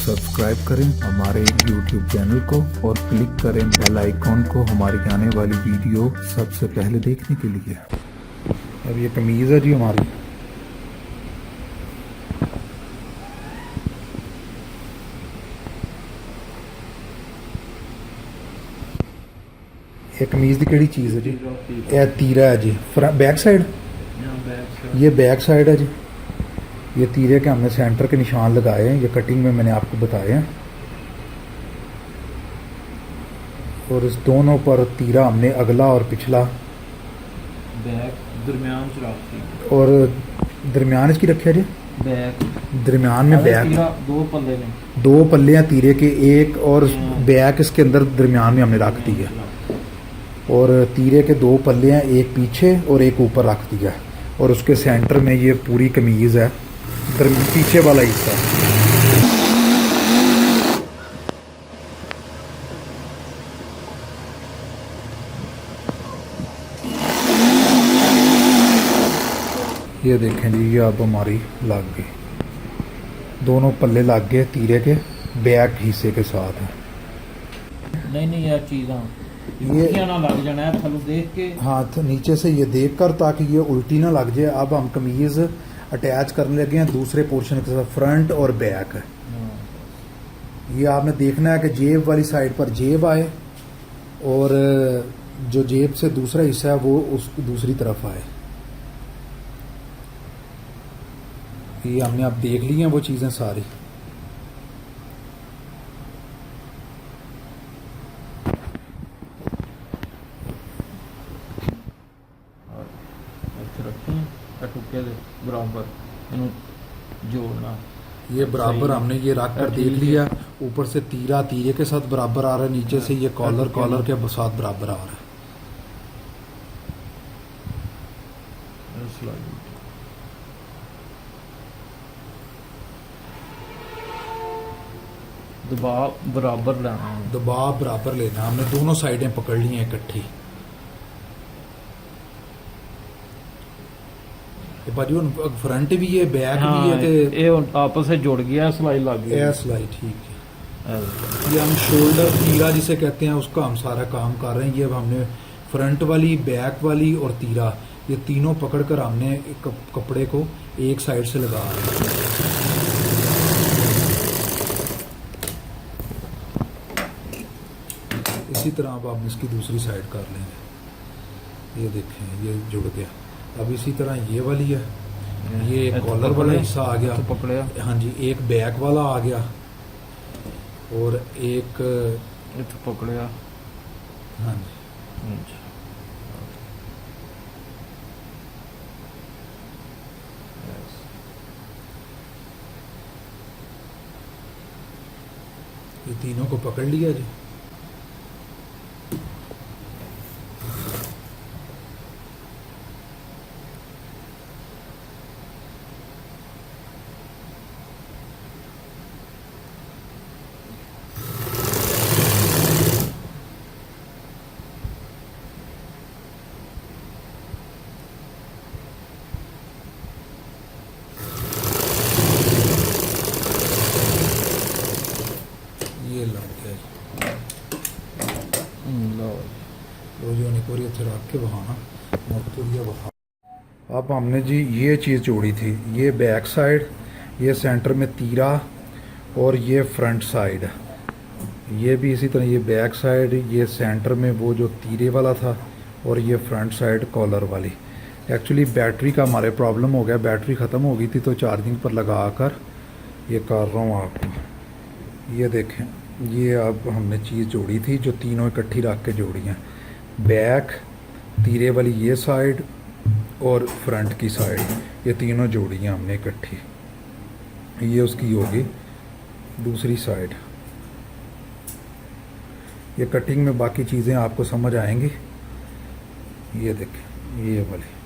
Subscribe करें हमारे YouTube channel को और क्लिक करें बेल आइकॉन को हमारी आने वाली वीडियो सबसे पहले देखने के लिए। अब ये कमीज़ है जी हमारी। ये कमीज़ की केड़ी चीज़ है जी? यह तीरा है जी, बैक साइड। ये बैक साइड है जी। ये तीरे के हमने सेंटर के निशान लगाए हैं, ये कटिंग में मैंने आपको बताए हैं। और इस दोनों पर तीरा हमने अगला और पिछला दरमियान और दरमियान इसकी रखा जी। दरमियान में बैक दो पल्ले हैं तीरे के, एक और बैक इसके अंदर दरमियान में हमने रख दिया। और तीरे के दो पल्ले हैं, एक पीछे और एक ऊपर रख दिया। और उसके सेंटर में ये पूरी कमीज़ है, पीछे वाला हिस्सा। ये देखें जी, ये अब हमारी लग गई, दोनों पल्ले लग गए तीरे के बैक हिस्से के साथ है। नहीं यार चीज़ां ये ना लग जाना है थल्लों देख के, हाथ नीचे से ये देख कर, ताकि ये उल्टी ना लग जाए। अब हम कमीज़ अटैच करने लगे हैं दूसरे पोर्शन के साथ, फ्रंट और बैक। ये आपने देखना है कि जेब वाली साइड पर जेब आए और जो जेब से दूसरा हिस्सा है वो उस दूसरी तरफ आए। ये हमने अब देख ली हैं वो चीज़ें सारी। बराबर जोड़ना, ये बराबर हमने ये रख कर देख लिया। ऊपर से तीरा तीरे के साथ बराबर आ रहा है, नीचे से ये कॉलर के साथ बराबर आ रहा है। दबाव बराबर लेना है, दबाव बराबर लेना। हमने दोनों साइडें पकड़ ली हैं इकट्ठी। फ्रंट भी है बैक भी है कि ये आपस से जुड़ गया, सिलाई लग गई है। सिलाई ठीक है। ये हम शोल्डर तीरा जिसे कहते हैं उसका हम सारा काम कर रहे हैं। ये अब हमने फ्रंट वाली, बैक वाली और तीरा, ये तीनों पकड़कर हमने कपड़े को एक साइड से लगा रहे हैं। इसी तरह अब हम इसकी दूसरी साइड कर लेंगे। ये देखें ये जुड़ गया। अब इसी तरह ये वाली है, ये कॉलर वाला हिस्सा आ गया, तो पकड़े। हाँ जी, एक बैक वाला आ गया और एक तो पकड़िया। हाँ जी। ये तीनों को पकड़ लिया जी। ये लग गया जी। रख के बहाना अब हमने जी ये चीज़ जोड़ी थी, ये बैक साइड, ये सेंटर में तीरा और ये फ्रंट साइड। ये भी इसी तरह, ये बैक साइड, ये सेंटर में वो जो तीरे वाला था और ये फ्रंट साइड कॉलर वाली। एक्चुअली बैटरी का हमारे प्रॉब्लम हो गया, बैटरी ख़त्म हो गई थी तो चार्जिंग पर लगा कर ये कर रहा हूँ आपको। ये देखें, ये अब हमने चीज़ जोड़ी थी जो तीनों इकट्ठी रख के जोड़ी हैं। बैक, तीरे वाली ये साइड और फ्रंट की साइड, ये तीनों जोड़ी हैं हमने इकट्ठी। ये उसकी होगी दूसरी साइड। ये कटिंग में बाकी चीज़ें आपको समझ आएंगी। ये देखें ये वाली।